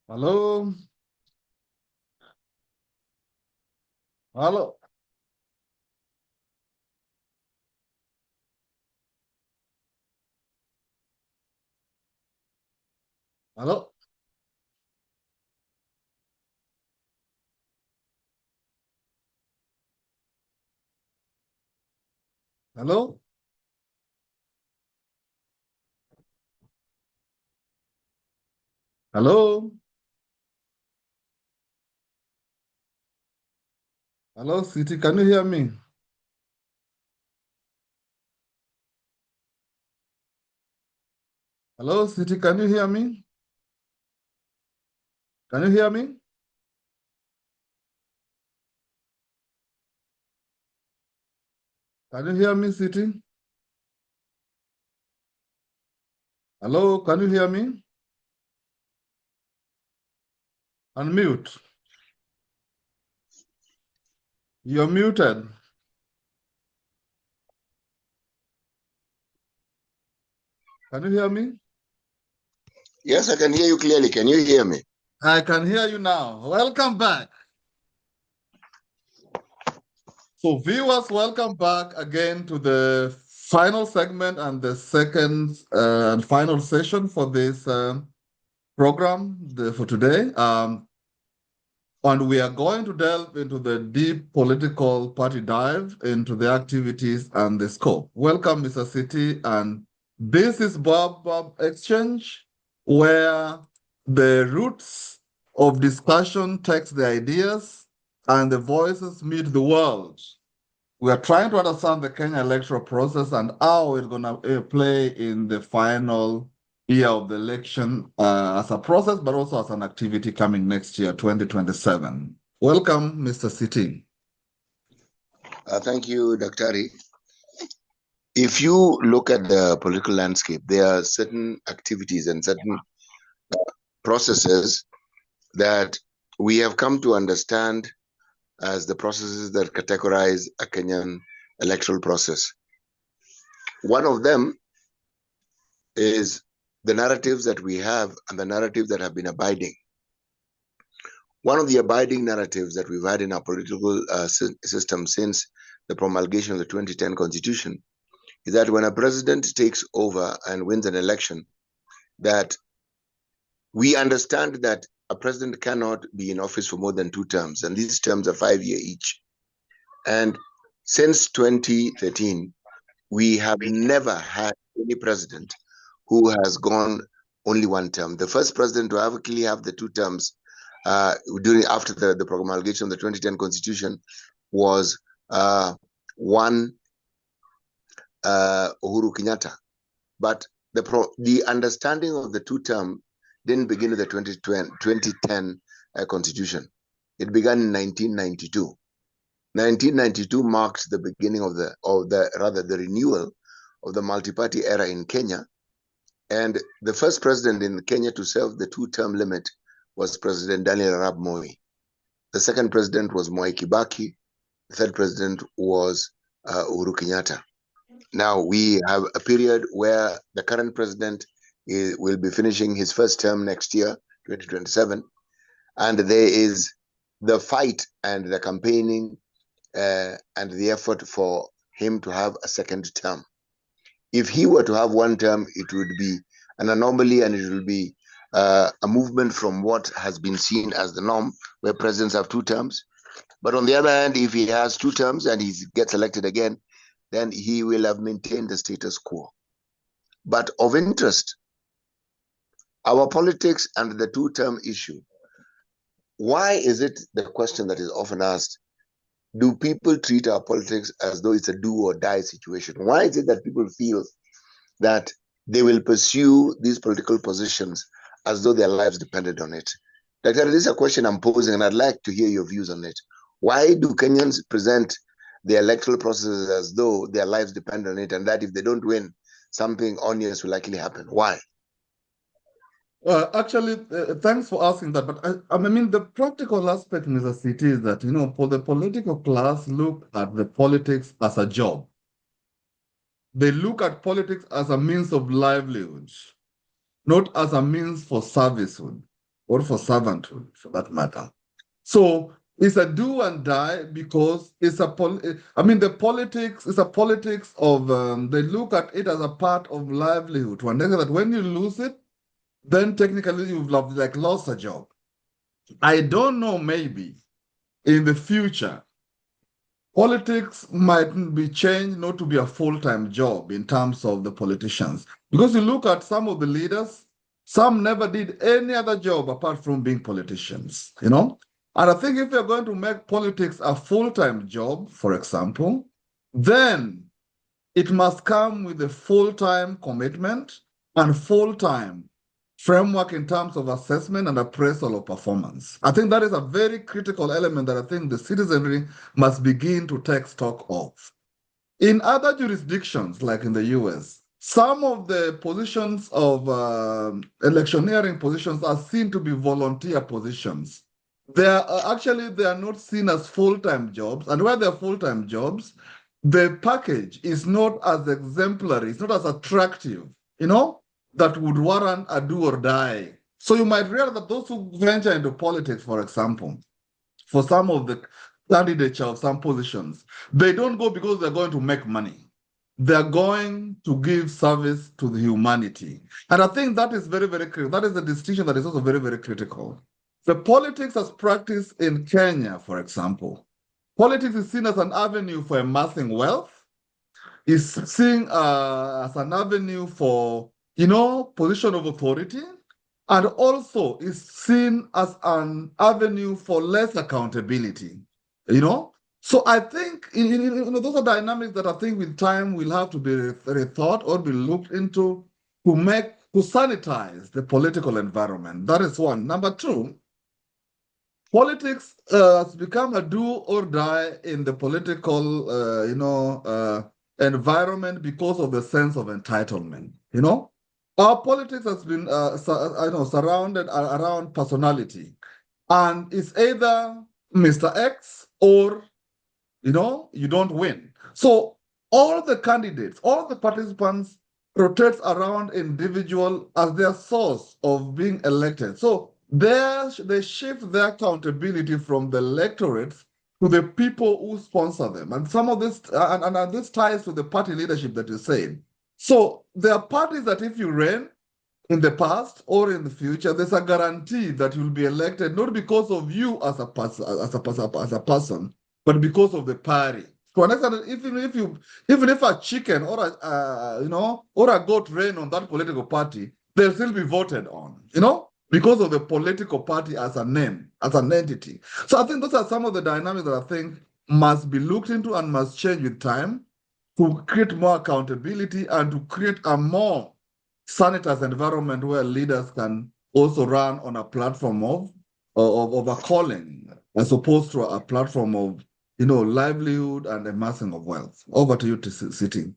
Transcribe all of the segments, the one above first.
Hello? Hello? Hello? Hello? Hello? Hello, City, can you hear me? Hello, City, can you hear me? Can you hear me? Can you hear me, City? Hello, can you hear me? Unmute. You're muted. Can you hear me? Yes, I can hear you clearly. Can you hear me? I can hear you now. Welcome back. So viewers, welcome back again to the final segment and the second and final session for this program for today. And we are going to delve into the deep political party dive into the activities and the scope. Welcome, Mr. City. And this is Bob Exchange, where the roots of discussion takes the ideas and the voices meet the world. We are trying to understand the Kenya electoral process and how it's going to play in the final year of the election as a process, but also as an activity coming next year, 2027. Welcome, Mr. City. Thank you, Daktari. If you look at the political landscape, there are certain activities and certain processes that we have come to understand as the processes that categorize a Kenyan electoral process. One of them is the narratives that we have and the narratives that have been abiding. One of the abiding narratives that we've had in our political system since the promulgation of the 2010 Constitution is that when a president takes over and wins an election, that we understand that a president cannot be in office for more than 2 terms, and these terms are 5-year each. And since 2013, we have never had any president who has gone only 1 term. The first president to actually have the 2 terms after the promulgation of the 2010 Constitution was one Uhuru Kenyatta. But the understanding of the 2 term didn't begin with the 2010 Constitution. It began in 1992. 1992 marked the beginning of the renewal of the multi-party era in Kenya. And the first president in Kenya to serve the 2-term limit was President Daniel Arap Moi. The second president was Mwai Kibaki. The third president was Uhuru Kenyatta. Now we have a period where the current president will be finishing his first term next year, 2027. And there is the fight and the campaigning and the effort for him to have a second term. If he were to have 1 term, it would be an anomaly, and it will be a movement from what has been seen as the norm, where presidents have 2 terms. But on the other hand, if he has 2 terms and he gets elected again, then he will have maintained the status quo. But of interest, our politics and the 2-term issue. Why is it the question that is often asked? Do people treat our politics as though it's a do or die situation? Why is it that people feel that they will pursue these political positions as though their lives depended on it? This is a question I'm posing, and I'd like to hear your views on it. Why do Kenyans present the electoral process as though their lives depend on it, and that if they don't win, something onerous will likely happen? Why? Actually, thanks for asking that. But I mean, the practical aspect, Mr. City, is that, for the political class, look at the politics as a job. They look at politics as a means of livelihood, not as a means for servicehood. or for servanthood, for that matter. So it's a do and die because it's the politics is a politics of they look at it as a part of livelihood to understand that when you lose it, then technically you've lost a job. I don't know, maybe in the future, politics might be changed not to be a full-time job in terms of the politicians. Because you look at some of the leaders, some never did any other job apart from being politicians, you know? And I think if you're going to make politics a full-time job, for example, then it must come with a full-time commitment and full-time framework in terms of assessment and appraisal of performance. I think that is a very critical element that I think the citizenry must begin to take stock of. In other jurisdictions, like in the US, some of the positions of electioneering positions are seen to be volunteer positions. They are not seen as full-time jobs, and where they're full-time jobs, the package is not as exemplary, it's not as attractive, that would warrant a do or die. So you might realize that those who venture into politics, for example, for some of the candidature of some positions, they don't go because they're going to make money. They're going to give service to the humanity. And I think that is very, very critical. That is a distinction that is also very, very critical. The politics as practiced in Kenya, for example, politics is seen as an avenue for amassing wealth, is seen as an avenue for, position of authority, and also is seen as an avenue for less accountability, So I think those are dynamics that I think with time will have to be rethought or be looked into to sanitize the political environment. That is one. Number two, politics has become a do or die in the political, environment because of the sense of entitlement. Our politics has been, surrounded around personality, and it's either Mr. X or, you don't win. So all the candidates, all the participants rotates around individual as their source of being elected. So they shift their accountability from the electorates to the people who sponsor them. And some of this, and this ties to the party leadership that you said. So there are parties that if you ran in the past or in the future, there's a guarantee that you'll be elected, not because of you as a person, but because of the party. To understand that even if a chicken or a goat ran on that political party, they'll still be voted on, because of the political party as a name, as an entity. So I think those are some of the dynamics that I think must be looked into and must change with time to create more accountability and to create a more sanitized environment where leaders can also run on a platform of a calling, as opposed to a platform of livelihood and amassing of wealth. Over to you, Sitting.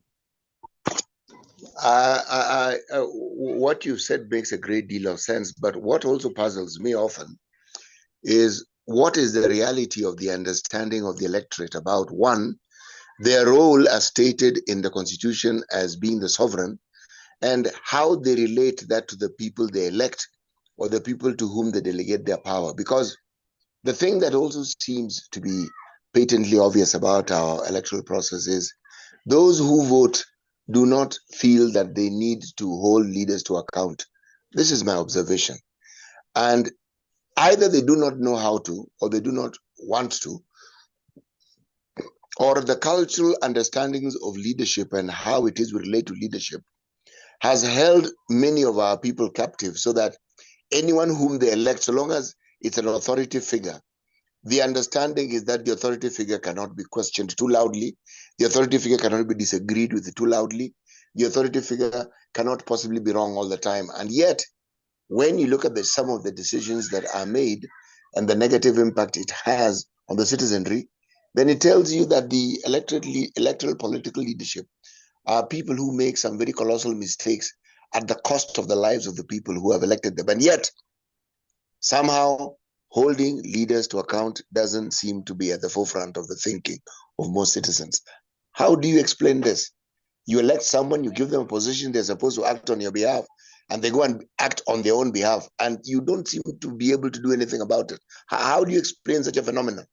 What you've said makes a great deal of sense, but what also puzzles me often is what is the reality of the understanding of the electorate about, one, their role as stated in the Constitution as being the sovereign, and how they relate that to the people they elect or the people to whom they delegate their power. Because the thing that also seems to be patently obvious about our electoral process is those who vote do not feel that they need to hold leaders to account. This is my observation. And either they do not know how to, or they do not want to, or the cultural understandings of leadership and how it is we relate to leadership has held many of our people captive, so that anyone whom they elect, so long as it's an authority figure, the understanding is that the authority figure cannot be questioned too loudly. The authority figure cannot be disagreed with too loudly. The authority figure cannot possibly be wrong all the time. And yet, when you look at some of the decisions that are made and the negative impact it has on the citizenry, then it tells you that the electoral political leadership are people who make some very colossal mistakes at the cost of the lives of the people who have elected them. And yet, somehow, holding leaders to account doesn't seem to be at the forefront of the thinking of most citizens. How do you explain this? You elect someone, you give them a position, they're supposed to act on your behalf, and they go and act on their own behalf, and you don't seem to be able to do anything about it. How do you explain such a phenomenon?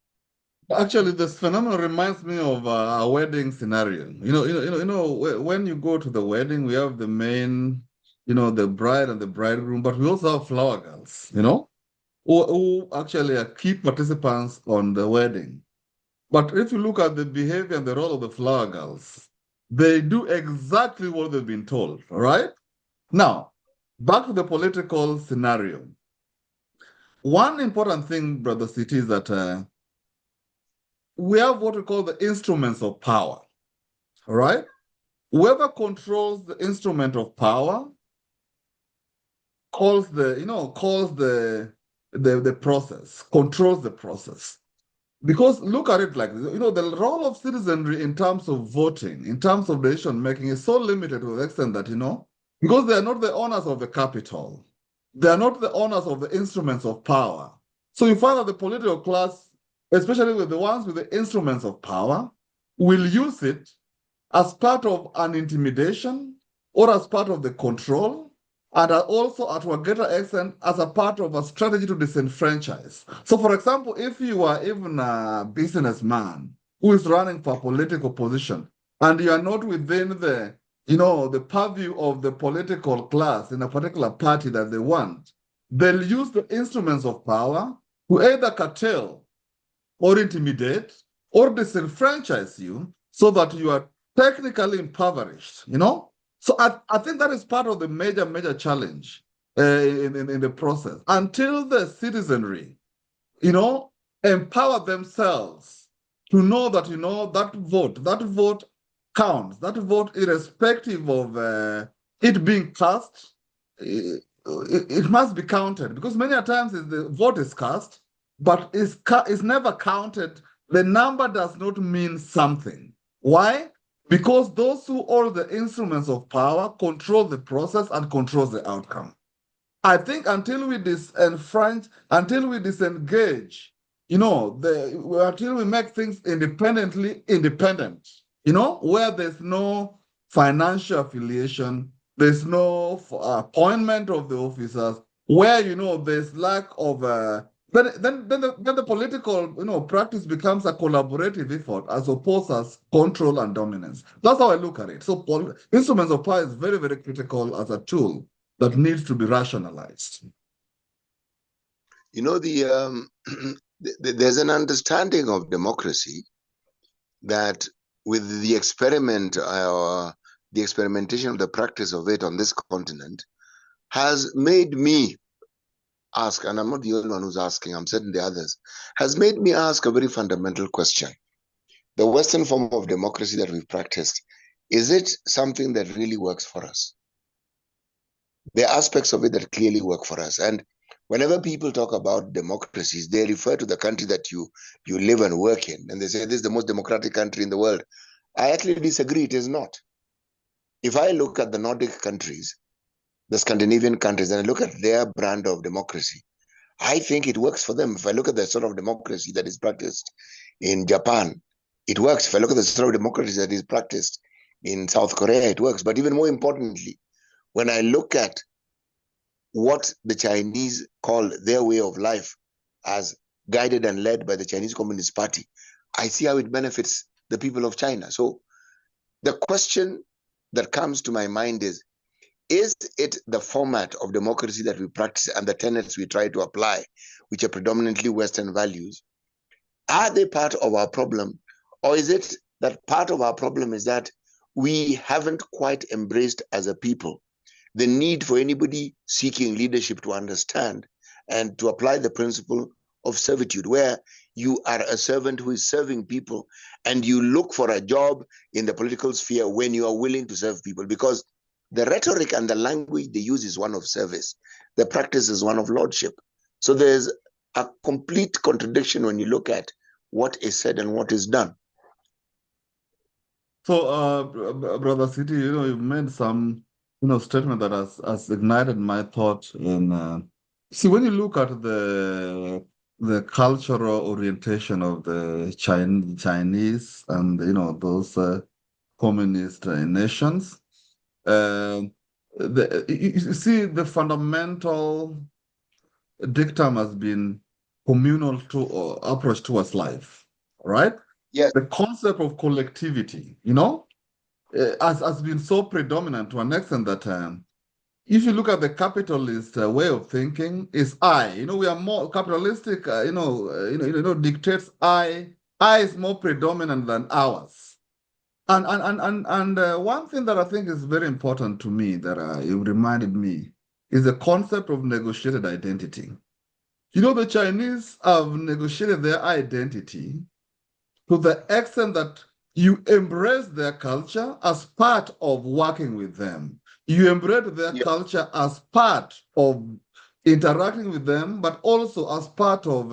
Actually, this phenomenon reminds me of a wedding scenario. When you go to the wedding, we have the main, the bride and the bridegroom, but we also have flower girls, who actually are key participants on the wedding. But if you look at the behavior and the role of the flower girls, they do exactly what they've been told, all right? Now, back to the political scenario. One important thing, Brother City, is that we have what we call the instruments of power, all right? Whoever controls the instrument of power calls the process, controls the process. Because look at it like this, the role of citizenry in terms of voting, in terms of decision making is so limited to the extent that, because they are not the owners of the capital, they are not the owners of the instruments of power. So you find that the political class, especially with the ones with the instruments of power, will use it as part of an intimidation or as part of the control, and also to a greater extent as a part of a strategy to disenfranchise. So, for example, if you are even a businessman who is running for a political position and you are not within the purview of the political class in a particular party that they want, they'll use the instruments of power to either curtail or intimidate or disenfranchise you so that you are technically impoverished. So I think that is part of the major challenge in the process. Until the citizenry, you know, empower themselves to know that, that vote counts, that vote irrespective of it being cast, it must be counted because many a times the vote is cast, but is never counted. The number does not mean something. Why? Because those who hold the instruments of power control the process and control the outcome. I think until we until we disengage, until we make things independent, where there's no financial affiliation, there's no appointment of the officers, where there's lack of then the political practice becomes a collaborative effort as opposed as control and dominance. That's how I look at it. So instruments of power is very, very critical as a tool that needs to be rationalized. There's an understanding of democracy that with the experiment or the experimentation of the practice of it on this continent has made me ask, and I'm not the only one who's asking, I'm certain the others, has made me ask a very fundamental question. The Western form of democracy that we've practiced, is it something that really works for us? There are aspects of it that clearly work for us. And whenever people talk about democracies, they refer to the country that you live and work in. And they say, this is the most democratic country in the world. I actually disagree. It is not. If I look at the Nordic countries, the Scandinavian countries, and I look at their brand of democracy, I think it works for them. If I look at the sort of democracy that is practiced in Japan, it works. If I look at the sort of democracy that is practiced in South Korea, it works. But even more importantly, when I look at what the Chinese call their way of life as guided and led by the Chinese Communist Party, I see how it benefits the people of China. So the question that comes to my mind is it the format of democracy that we practice and the tenets we try to apply, which are predominantly Western values, are they part of our problem? Or is it that part of our problem is that we haven't quite embraced as a people the need for anybody seeking leadership to understand and to apply the principle of servitude, where you are a servant who is serving people and you look for a job in the political sphere when you are willing to serve people, because the rhetoric and the language they use is one of service. The practice is one of lordship. So there's a complete contradiction when you look at what is said and what is done. So, Brother City, you've made some, statement that has ignited my thought. And see, when you look at the cultural orientation of the Chinese and those communist nations, uh, you see, the fundamental dictum has been communal approach towards life, right? Yes. The concept of collectivity, has been so predominant to an extent that if you look at the capitalist way of thinking, is I. We are more capitalistic. Dictates I. I is more predominant than ours. And one thing that I think is very important to me that you reminded me is the concept of negotiated identity. The Chinese have negotiated their identity to the extent that you embrace their culture as part of working with them. You embrace their Yeah. culture as part of interacting with them, but also as part of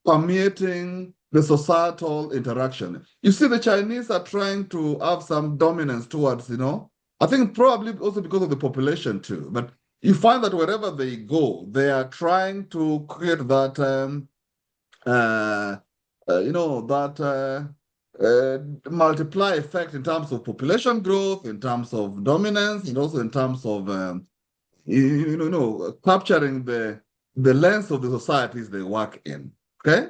permeating the societal interaction. You see, the Chinese are trying to have some dominance towards, I think probably also because of the population too, but you find that wherever they go, they are trying to create that uh, multiply effect in terms of population growth, in terms of dominance, and also in terms of capturing the lens of the societies they work in. Okay.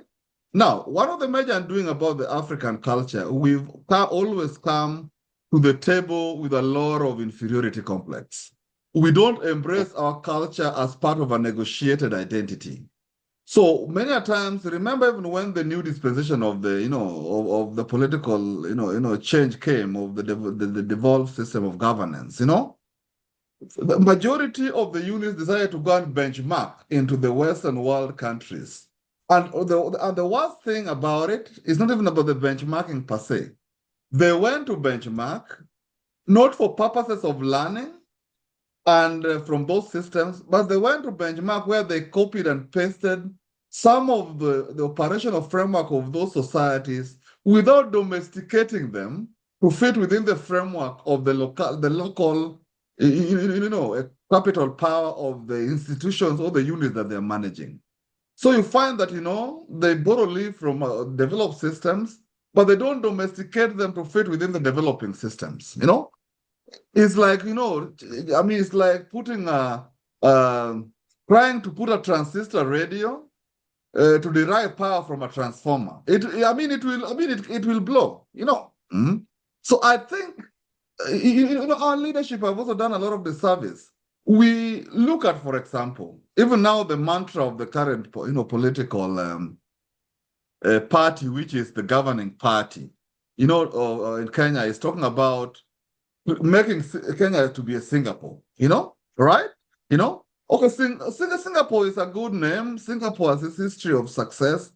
Now, one of the major undoing about the African culture, we've always come to the table with a lot of inferiority complex. We don't embrace our culture as part of a negotiated identity. So many a times, remember even when the new dispensation of the, of the political, change came of the devolved system of governance, the majority of the units decided to go and benchmark into the Western world countries. And the worst thing about it is not even about the benchmarking per se. They went to benchmark not for purposes of learning, and from those systems, but they went to benchmark where they copied and pasted some of the operational framework of those societies without domesticating them to fit within the framework of the local, capital power of the institutions or the units that they're managing. So you find that, they borrow leave from developed systems, but they don't domesticate them to fit within the developing systems. It's like, it's like putting trying to put a transistor radio to derive power from a transformer. It will blow. So I think, our leadership have also done a lot of the service. We look at, for example, even now the mantra of the current, political party, which is the governing party, in Kenya, is talking about making Kenya to be a Singapore, right? Okay, Singapore is a good name. Singapore has its history of success,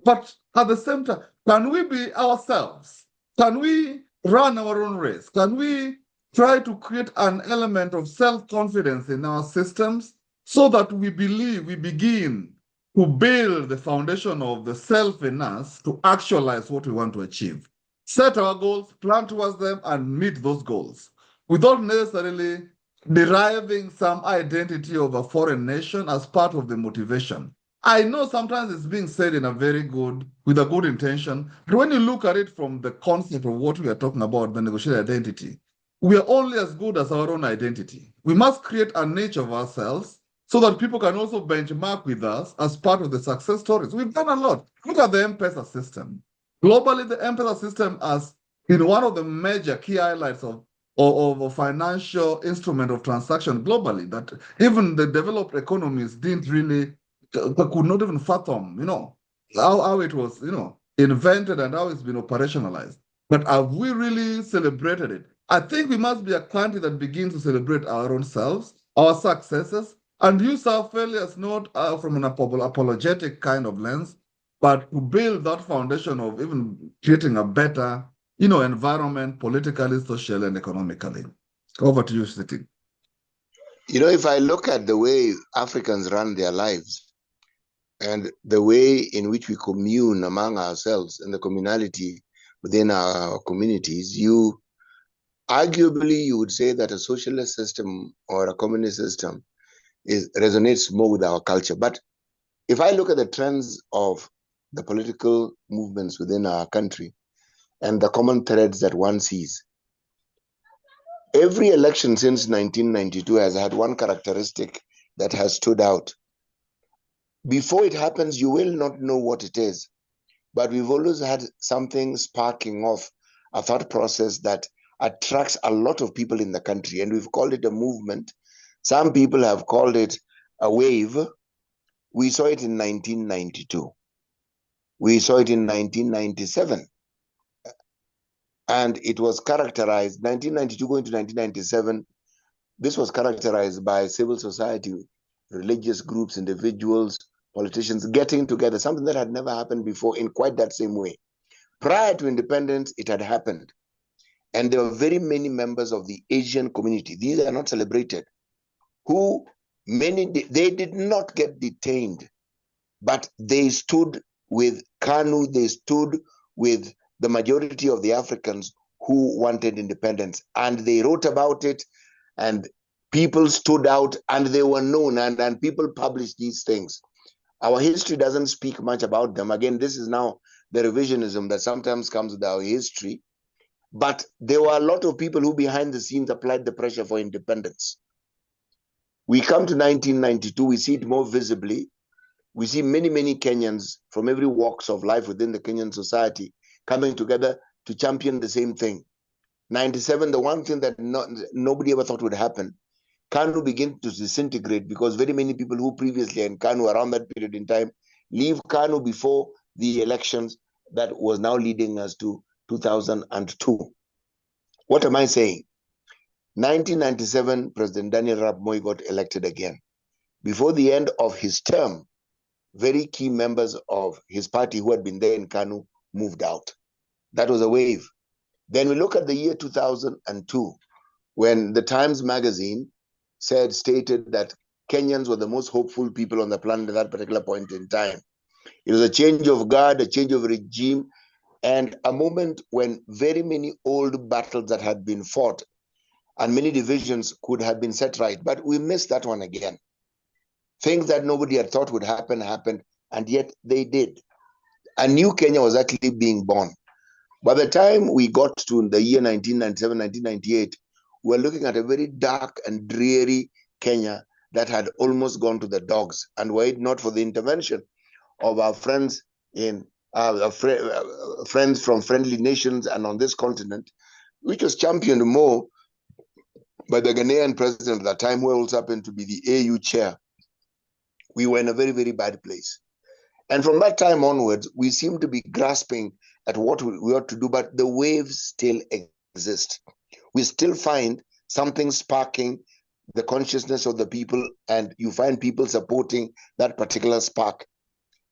but at the same time, can we be ourselves? Can we run our own race? Can we try to create an element of self-confidence in our systems so that we begin to build the foundation of the self in us to actualize what we want to achieve? Set our goals, plan towards them, and meet those goals without necessarily deriving some identity of a foreign nation as part of the motivation. I know sometimes it's being said with a good intention, but when you look at it from the concept of what we are talking about, the negotiated identity, we are only as good as our own identity. We must create a niche of ourselves so that people can also benchmark with us as part of the success stories. We've done a lot. Look at the M-Pesa system. Globally, the M-Pesa system has been one of the major key highlights of a financial instrument of transaction globally that even the developed economies could not even fathom, how it was, invented and how it's been operationalized. But have we really celebrated it? I think we must be a country that begins to celebrate our own selves, our successes, and use our failures not from an apologetic kind of lens, but to build that foundation of even creating a better, environment, politically, socially, and economically. Over to you, Siti. If I look at the way Africans run their lives and the way in which we commune among ourselves and the communality within our communities, arguably you would say that a socialist system or a communist system resonates more with our culture. But if I look at the trends of the political movements within our country and the common threads that one sees, Every election since 1992 has had one characteristic that has stood out. Before it happens, you will not know what it is, but we've always had something sparking off a thought process that attracts a lot of people in the country, and we've called it a movement. Some people have called it a wave. We saw it in 1992. We saw it in 1997. And it was characterized, 1992 going to 1997, this was characterized by civil society, religious groups, individuals, politicians getting together, something that had never happened before in quite that same way. Prior to independence, it had happened. And there were very many members of the Asian community, these are not celebrated, who they did not get detained, but they stood with KANU, they stood with the majority of the Africans who wanted independence. And they wrote about it, and people stood out, and they were known, and people published these things. Our history doesn't speak much about them. Again, this is now the revisionism that sometimes comes with our history. But there were a lot of people who behind the scenes applied the pressure for independence. We come to 1992, we see it more visibly. We see many, many Kenyans from every walks of life within the Kenyan society coming together to champion the same thing. 97, the one thing that nobody ever thought would happen, KANU began to disintegrate because very many people who previously in KANU around that period in time leave KANU before the elections that was now leading us to 2002. What am I saying? 1997, President Daniel Arap Moi got elected again. Before the end of his term, very key members of his party who had been there in KANU moved out. That was a wave. Then we look at the year 2002, when the Times magazine stated that Kenyans were the most hopeful people on the planet at that particular point in time. It was a change of guard, a change of regime, and a moment when very many old battles that had been fought and many divisions could have been set right. But we missed that one again. Things that nobody had thought would happen happened, and yet they did. A new Kenya was actually being born. By the time we got to the year 1997, 1998, we were looking at a very dark and dreary Kenya that had almost gone to the dogs. And were it not for the intervention of our friends friends from friendly nations and on this continent, which was championed more by the Ghanaian president at that time, who also happened to be the AU chair, we were in a very, very bad place. And from that time onwards, we seem to be grasping at what we ought to do, but the waves still exist. We still find something sparking the consciousness of the people, and you find people supporting that particular spark.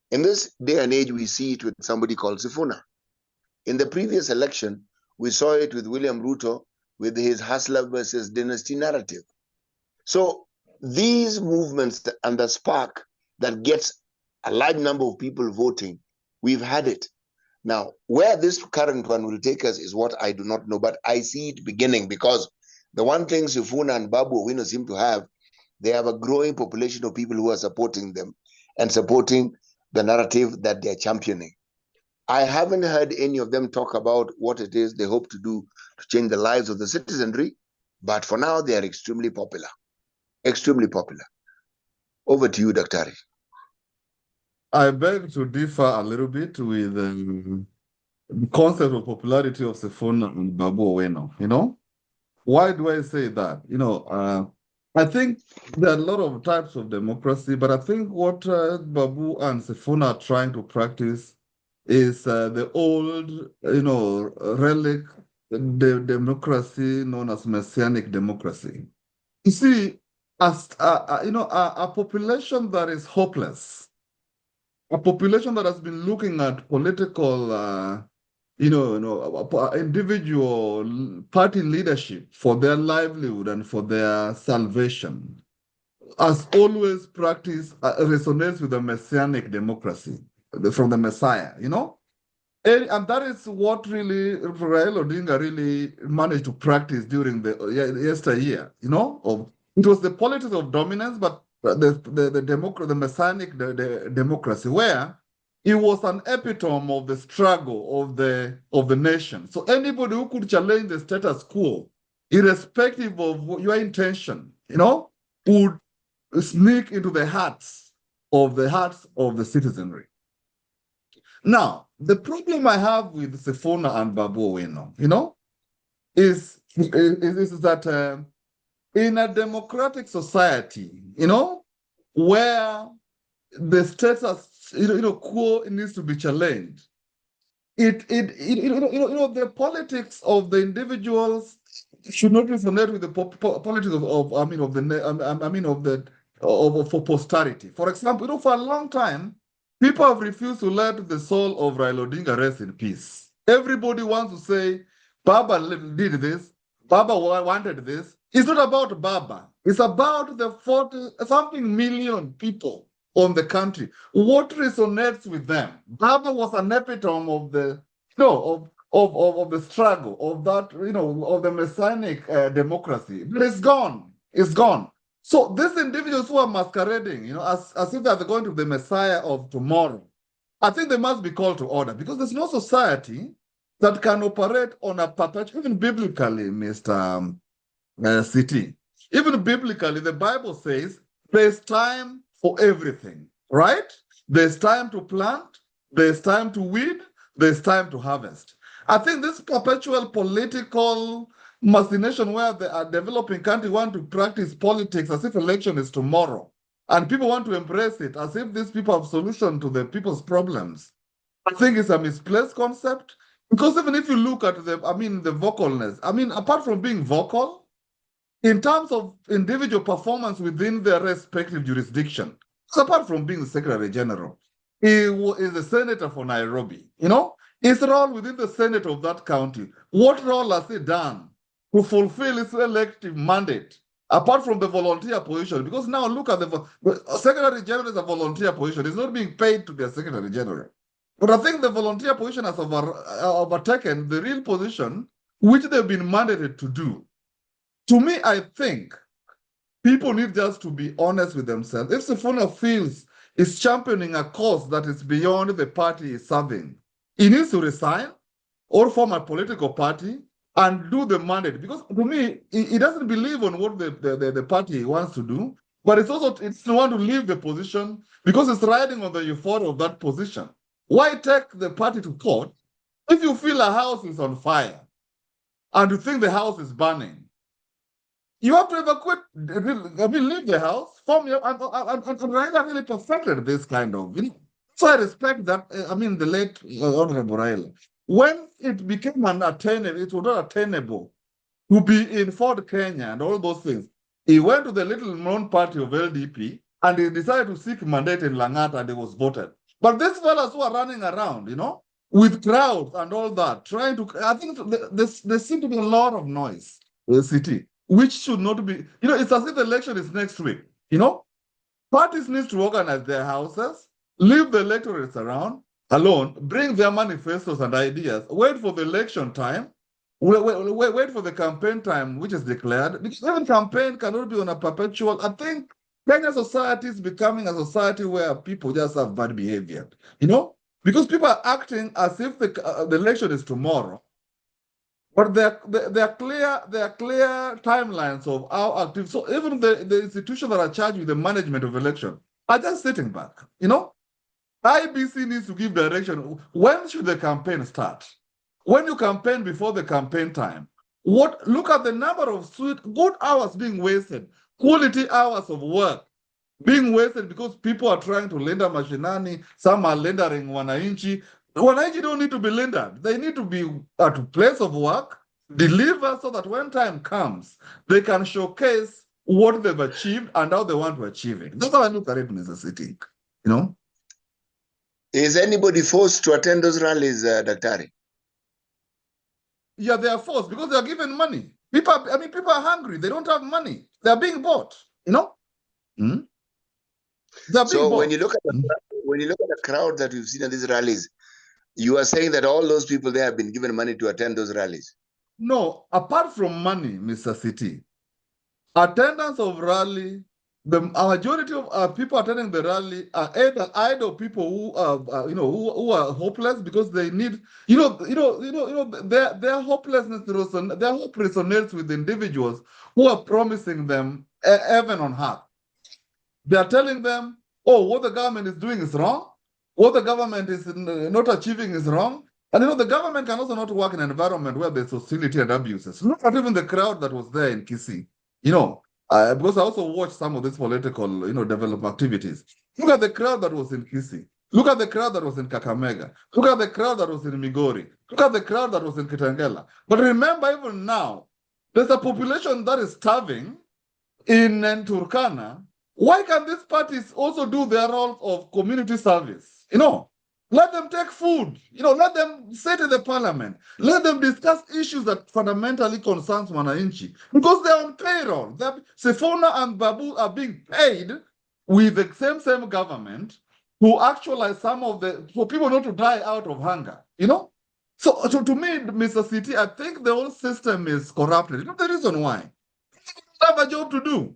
In this day and age, we see it with somebody called Sifuna. In the previous election, we saw it with William Ruto with his hustler versus dynasty narrative. So these movements and the spark that gets a large number of people voting, we've had it. Now, where this current one will take us is what I do not know, but I see it beginning, because the one thing Sifuna and Babu Owino seem to have, they have a growing population of people who are supporting them and supporting the narrative that they're championing. I haven't heard any of them talk about what it is they hope to do to change the lives of the citizenry, but for now, they are extremely popular. Extremely popular. Over to you, Dr. I beg to differ a little bit with the concept of popularity of Sifuna and Babu Owino, Why do I say that? I think there are a lot of types of democracy, but I think what Babu and Sifuna are trying to practice is the old, relic democracy known as messianic democracy. You see, as a population that is hopeless, a population that has been looking at political, individual party leadership for their livelihood and for their salvation, has always practiced, resonates with the messianic democracy from the Messiah. And that is what really Raila Odinga really managed to practice during the yesteryear, it was the politics of dominance, but the messianic democracy, where it was an epitome of the struggle of the nation. So anybody who could challenge the status quo irrespective of your intention, would sneak into the hearts of the citizenry. Now, the problem I have with Sifuna and Babu Owino, is that in a democratic society, where the status, quo needs to be challenged, the politics of the individuals should not resonate with the politics for posterity. For example, for a long time, people have refused to let the soul of Raila Odinga rest in peace. Everybody wants to say, Baba did this, Baba wanted this. It's not about Baba. It's about the 40-something million people on the country. What resonates with them? Baba was an epitome of the, of the struggle, of that, of the messianic democracy. But it's gone. It's gone. So these individuals who are masquerading, as if they're going to be the Messiah of tomorrow, I think they must be called to order, because there's no society that can operate on a perpetual, even biblically, Mr. CT. Even biblically, the Bible says there's time for everything, right? There's time to plant, there's time to weed, there's time to harvest. I think this perpetual political machination where the developing country want to practice politics as if election is tomorrow, and people want to embrace it as if these people have solution to the people's problems, I think it's a misplaced concept. Because even if you look at the vocalness, apart from being vocal, in terms of individual performance within their respective jurisdiction, so apart from being the Secretary General, he is the senator for Nairobi. His role within the Senate of that county, what role has he done to fulfill his elective mandate, apart from the volunteer position? Because now look at the Secretary General is a volunteer position. He's not being paid to be a Secretary General. But I think the volunteer position has overtaken the real position which they've been mandated to do. To me, I think people need just to be honest with themselves. If Sifuna feels is championing a cause that is beyond the party is serving, he needs to resign or form a political party and do the mandate. Because to me, he doesn't believe on what the party wants to do, but it's want to leave the position because it's riding on the euphoria of that position. Why take the party to court if you feel a house is on fire and you think the house is burning? You have to evacuate, leave the house, form your, and Raila really perfected this kind of, So I respect that, the late Honorable Raila. When it became unattainable, it was not attainable to be in Fort Kenya and all those things, he went to the little known party of LDP and he decided to seek mandate in Langata and he was voted. But these fellas who are running around, with crowds and all that, trying to, I think there seems to be a lot of noise in the city, which should not be, it's as if the election is next week, Parties need to organize their houses, leave the electorates around alone, bring their manifestos and ideas, wait for the election time, wait for the campaign time, which is declared, because even campaign cannot be on a perpetual. I think Kenya society is becoming a society where people just have bad behavior, because people are acting as if the election is tomorrow. But there are clear timelines of how active. So even the institutions that are charged with the management of election are just sitting back. IBC needs to give direction. When should the campaign start? When you campaign before the campaign time, look at the number of good hours being wasted, quality hours of work being wasted because people are trying to lender mashinani, some are lendering wananchi. Wananchi don't need to be lendered. They need to be at a place of work, deliver so that when time comes, they can showcase what they've achieved and how they want to achieve it. That's how I look at it, Mr. City. Is anybody forced to attend those rallies, Daktari? Yeah, they are forced because they are given money. People are hungry. They don't have money. They are being bought. Hmm? So when you look at the crowd that we've seen at these rallies, you are saying that all those people there have been given money to attend those rallies? No, apart from money, Mr. City, attendance of rally the majority of people attending the rally are either people who are, who are hopeless because they need, their hopelessness, their hope resonates with individuals who are promising them heaven on earth. They are telling them, oh, what the government is doing is wrong. What the government is not achieving is wrong. And the government can also not work in an environment where there's hostility and abuses. Look at even the crowd that was there in Kisii. Because I also watched some of these political, development activities. Look at the crowd that was in Kisii. Look at the crowd that was in Kakamega. Look at the crowd that was in Migori. Look at the crowd that was in Kitengela. But remember, even now, there's a population that is starving in Turkana. Why can these parties also do their role of community service? Let them take food. Let them sit in the parliament. Let them discuss issues that fundamentally concerns Wananchi. Because they're on payroll. Sifuna and Babu are being paid with the same government to actualize for people not to die out of hunger. So to me, Mr. City, I think the whole system is corrupted. The reason why. They have a job to do.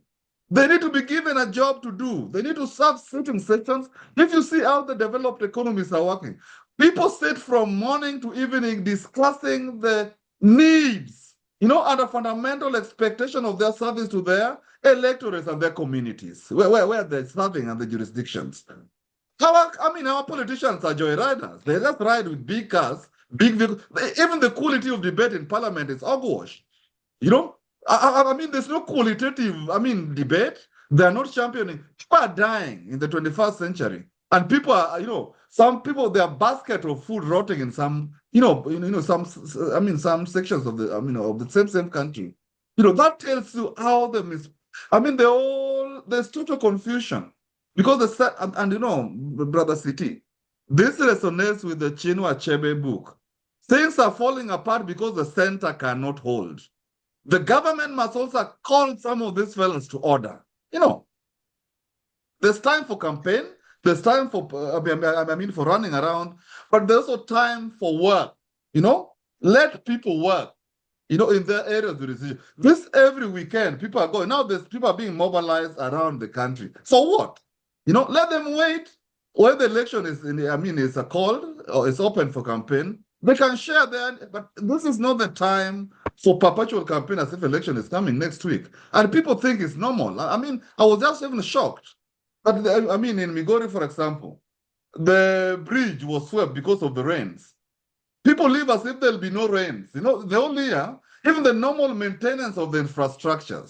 They need to be given a job to do. They need to serve certain sections. If you see how the developed economies are working, people sit from morning to evening discussing the needs, and a fundamental expectation of their service to their electorates and their communities, where they're serving and the jurisdictions. Our politicians are joyriders. They just ride with big cars, big vehicles. Even the quality of debate in parliament is hogwash. There's no qualitative, debate. They're not championing. People are dying in the 21st century. And people are, some people, their basket of food rotting in some, some sections of the same country. That tells you how there's total confusion. Because Brother City, this resonates with the Chinua Achebe book. Things are falling apart because the center cannot hold. The government must also call some of these fellows to order. There's time for campaign. There's time for, for running around, but there's also time for work. Let people work, in their areas of jurisdiction. This every weekend, people are going. Now there's people are being mobilized around the country. So what? Let them wait. When the election is called or is open for campaign, they can share that, but this is not the time for perpetual campaign as if election is coming next week. And people think it's normal. I was just even shocked. But in Migori, for example, the bridge was swept because of the rains. People live as if there'll be no rains. The only year, even the normal maintenance of the infrastructures,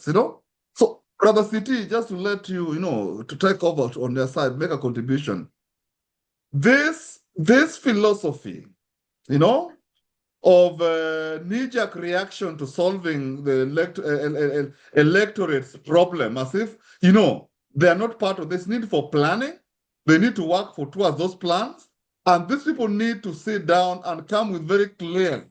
So, Brother City, just to let you, to take over on their side, make a contribution. This philosophy, of knee-jerk reaction to solving the electorate's problem, as if, they are not part of this need for planning. They need to work towards those plans. And these people need to sit down and come with very clear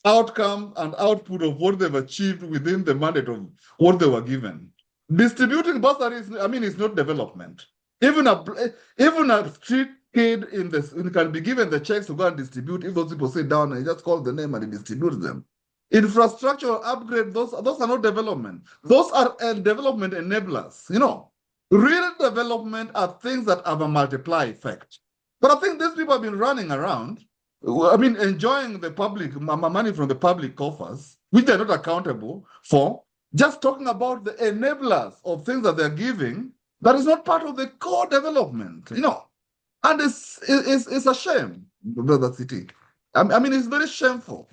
outcome and output of what they've achieved within the mandate of what they were given. Distributing bursaries, is not development. Even a street kid can be given the checks to go and distribute if those people sit down and just call the name and distribute them. Infrastructure upgrade, those are not development. Those are development enablers. Real development are things that have a multiply effect. But I think these people have been running around, enjoying the public money from the public coffers, which they're not accountable for, just talking about the enablers of things that they're giving that is not part of the core development, And it's a shame, Brother City. It's very shameful,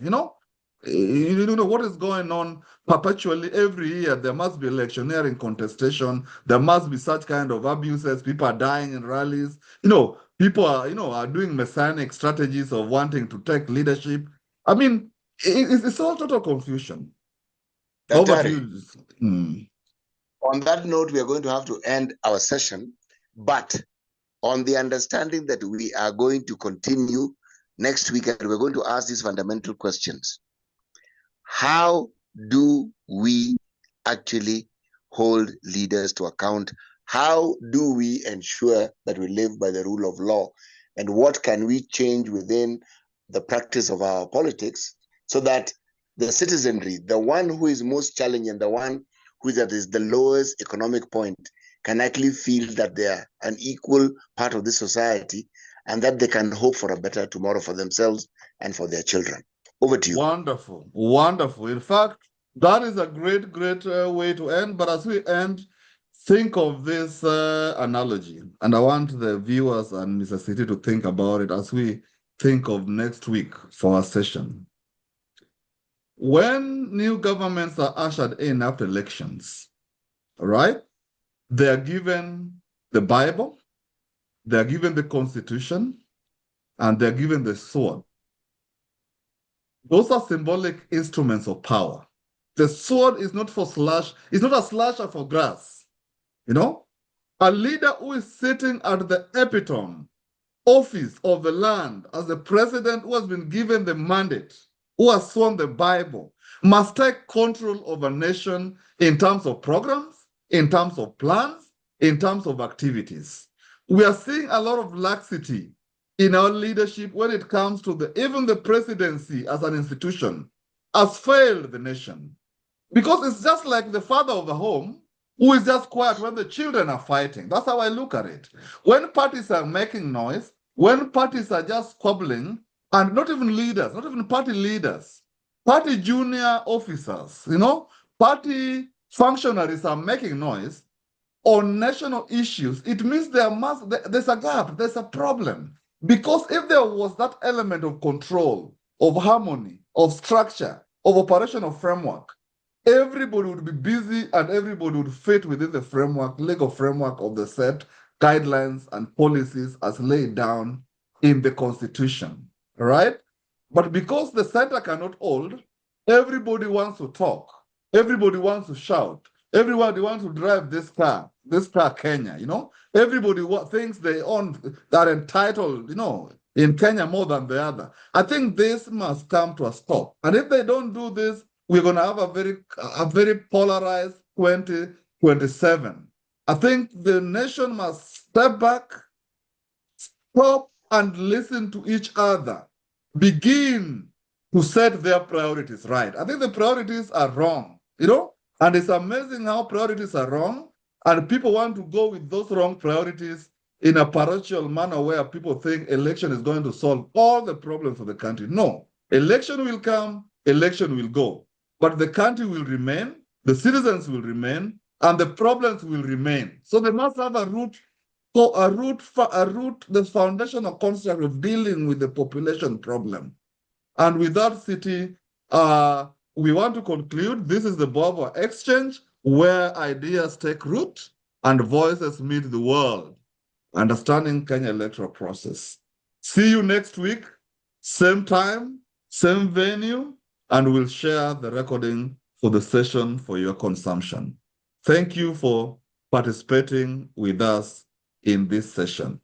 what is going on perpetually every year. There must be electioneering contestation. There must be such kind of abuses. People are dying in rallies. People are doing messianic strategies of wanting to take leadership. It's all total confusion. Over to you. On that note, we are going to have to end our session, but on the understanding that we are going to continue next week and we're going to ask these fundamental questions. How do we actually hold leaders to account? How do we ensure that we live by the rule of law? And what can we change within the practice of our politics so that the citizenry, the one who is most challenging, the one who is at the lowest economic point, can actually feel that they are an equal part of this society and that they can hope for a better tomorrow for themselves and for their children. Over to you. Wonderful, wonderful. In fact, that is a great, great way to end. But as we end, think of this analogy. And I want the viewers and Mr. City to think about it as we think of next week for our session. When new governments are ushered in after elections, all right, they are given the Bible, they are given the Constitution, and they're given the sword. Those are symbolic instruments of power. The sword is not for slash, it's not a slasher for grass. You know, a leader who is sitting at the epitome office of the land as the president who has been given the mandate, who has sworn the Bible, must take control of a nation in terms of programs, in terms of plans, in terms of activities. We are seeing a lot of laxity in our leadership when it comes to even the presidency as an institution has failed the nation. Because it's just like the father of the home who is just quiet when the children are fighting. That's how I look at it. When parties are making noise, when parties are just squabbling, and not even leaders, not even party leaders, party junior officers, party functionaries are making noise on national issues, it means there's a gap, there's a problem. Because if there was that element of control, of harmony, of structure, of operational framework, everybody would be busy and everybody would fit within the legal framework of the set guidelines and policies as laid down in the Constitution, right? But because the center cannot hold, everybody wants to talk, everybody wants to shout, everybody wants to drive this car Kenya, everybody thinks they are entitled, in Kenya more than the other. I think this must come to a stop. And if they don't do this, we're going to have a very polarized 2027. I think the nation must step back, stop and listen to each other, begin to set their priorities right. I think the priorities are wrong, and it's amazing how priorities are wrong, and people want to go with those wrong priorities in a parochial manner where people think election is going to solve all the problems of the country. No, election will come, election will go, but the country will remain, the citizens will remain, and the problems will remain. So they must have the foundational construct of dealing with the population problem. And with that, City, we want to conclude. This is the Bobo Exchange, where ideas take root and voices meet the world, understanding Kenya electoral process. See you next week, same time, same venue, and we'll share the recording for the session for your consumption. Thank you for participating with us in this session.